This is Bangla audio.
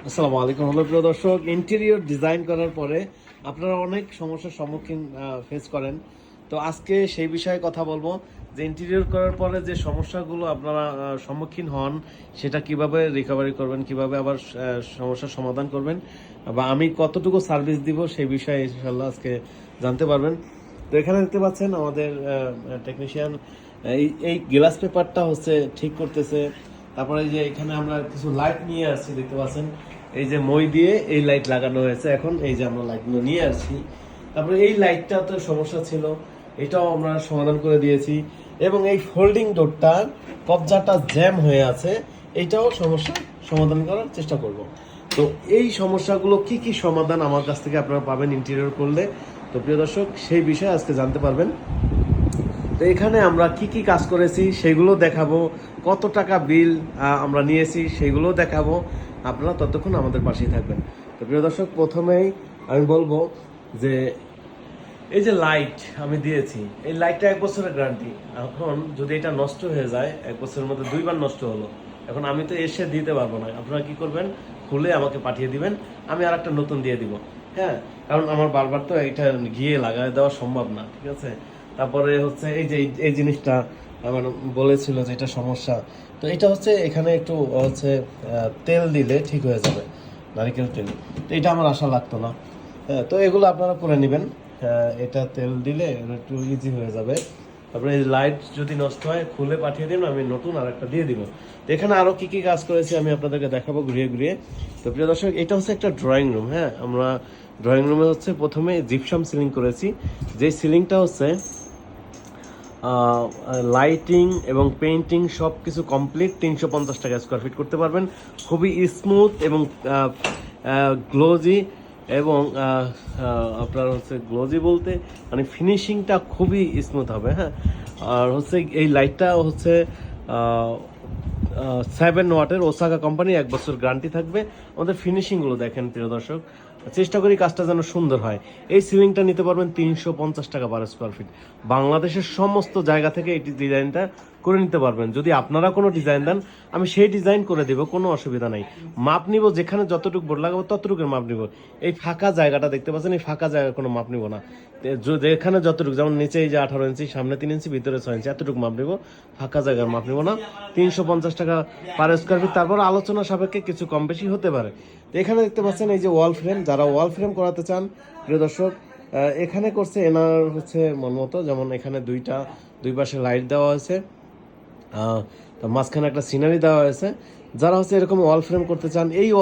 আসসালামু আলাইকুম। হলো প্রিয় দর্শক, ইন্টেরিয়র ডিজাইন করার পরে আপনারা অনেক সমস্যার সম্মুখীন ফেস করেন। তো আজকে সেই বিষয়ে কথা বলবো যে ইন্টেরিয়র করার পরে যে সমস্যাগুলো আপনারা সম্মুখীন হন সেটা কিভাবে রিকভারি করবেন, কিভাবে আবার সমস্যার সমাধান করবেন, বা আমি কতটুকু সার্ভিস দিব সেই বিষয়ে ইনশাল্লাহ আজকে জানতে পারবেন। তো এখানে দেখতে পাচ্ছেন আমাদের টেকনিশিয়ান এই এই গ্লাস পেপারটা হচ্ছে ঠিক করতেছে। তারপরে এই যে এখানে আমরা কিছু লাইট নিয়ে আসছি, দেখতে পাচ্ছেন এই যে মই দিয়ে এই লাইট লাগানো হয়েছে। এখন এই যে আমরা লাইটগুলো নিয়ে আসছি, তারপরে এই লাইটটা তো সমস্যা ছিল, এটাও আমরা সমাধান করে দিয়েছি। এবং এই ফোল্ডিং ডোরটা কবজাটা জ্যাম হয়ে আছে, এইটাও সমস্যা সমাধান করার চেষ্টা করব। তো এই সমস্যাগুলো কি কি সমাধান আমার কাছ থেকে আপনারা পাবেন ইন্টেরিয়র করলে। তো প্রিয় দর্শক, সেই বিষয়ে আজকে জানতে পারবেন। তো এখানে আমরা কি কি কাজ করেছি সেগুলো দেখাবো, কত টাকা বিল আমরা নিয়েছি সেগুলো দেখাবো। আপনারা ততক্ষণ আমাদের পাশেই থাকবেন। তো প্রিয় দর্শক, প্রথমেই আমি বলবো যে এই যে লাইট আমি দিয়েছি, এই লাইটটা 1 বছরের গ্যারান্টি। এখন যদি এটা নষ্ট হয়ে যায়, 1 বছরের মধ্যে 2বার নষ্ট হলো, এখন আমি তো এসে দিতে পারবো না। আপনারা কি করবেন, খুলে আমাকে পাঠিয়ে দিবেন, আমি আর একটা নতুন দিয়ে দিব। হ্যাঁ, কারণ আমার বারবার তো এটা গিয়ে লাগাই দেওয়া সম্ভব না, ঠিক আছে। তারপরে হচ্ছে এই যে এই জিনিসটা আমার বলেছিল যে এটা সমস্যা, তো এটা হচ্ছে এখানে একটু হচ্ছে তেল দিলে ঠিক হয়ে যাবে, নারিকেল তেল। তো এটা আমার আশা লাগতো না। হ্যাঁ, তো এগুলো আপনারা করে নেবেন। এটা তেল দিলে একটু ইজি হয়ে যাবে। তারপরে এই লাইট যদি নষ্ট হয় খুলে পাঠিয়ে দিন, আমি নতুন আর একটা দিয়ে দিব। তো এখানে আরো কি কি কাজ করেছি আমি আপনাদেরকে দেখাবো ঘুরিয়ে ঘুরিয়ে। তো প্রিয় দর্শক, এটা হচ্ছে একটা ড্রয়িং রুম। হ্যাঁ, আমরা ড্রয়িং রুমে হচ্ছে প্রথমে জিপসাম সিলিং করেছি। যে সিলিংটা হচ্ছে লাইটিং এবং পেইন্টিং সব কিছু কমপ্লিট 350 টাকা স্কোয়ার ফিট করতে পারবেন। খুবই স্মুথ এবং গ্লোজি, এবং আপনার হচ্ছে গ্লোজি বলতে মানে ফিনিশিংটা খুবই স্মুথ হবে। হ্যাঁ, আর হচ্ছে এই লাইটটা হচ্ছে 7 ওয়াটের ওসাকা কোম্পানি, 1 বছর গ্যারান্টি থাকবে। আমাদের ফিনিশিংগুলো দেখেন প্রিয় দর্শক, চেষ্টা করি কাজটা যেন সুন্দর হয়। এই সিলিংটা নিতে পারবেন 350 টাকা পার স্কোয়ার ফিট। বাংলাদেশের সমস্ত জায়গা থেকে এই ডিজাইনটা করে নিতে পারবেন। যদি আপনারা কোনো ডিজাইন দেন, আমি সেই ডিজাইন করে দেবো, কোনো অসুবিধা নাই। মাপ নিব, যেখানে যতটুকু বোর্ড লাগাবো ততটুকুর মাপ নিব। এই ফাঁকা জায়গাটা দেখতে পাচ্ছেন, এই ফাঁকা জায়গায় কোনো মাপ নিব না। যেখানে যতটুকু, যেমন নিচে এই যে 18 ইঞ্চি, সামনে 3 ইঞ্চি, ভিতরে 6 ইঞ্চি, এতটুকু মাপ নিব। ফাঁকা জায়গার মাপ নিব না। 350 টাকা পার স্কোয়ার ফিট। তারপর আলোচনা সাপেক্ষে কিছু কম বেশি হতে পারে। তো এখানে দেখতে পাচ্ছেন এই যে ওয়াল ফ্রেম, যারা ওয়াল ফ্রেম করাতে চান প্রিয় দর্শক, এখানে করছে এনার হচ্ছে মন মতো। যেমন এখানে দুই পাশে লাইট দেওয়া হয়েছে, তো মাঝখানে একটা সিনারি দেওয়া হয়েছে। যারা হচ্ছে এরকম ওয়াল ফ্রেম করতে চান, এই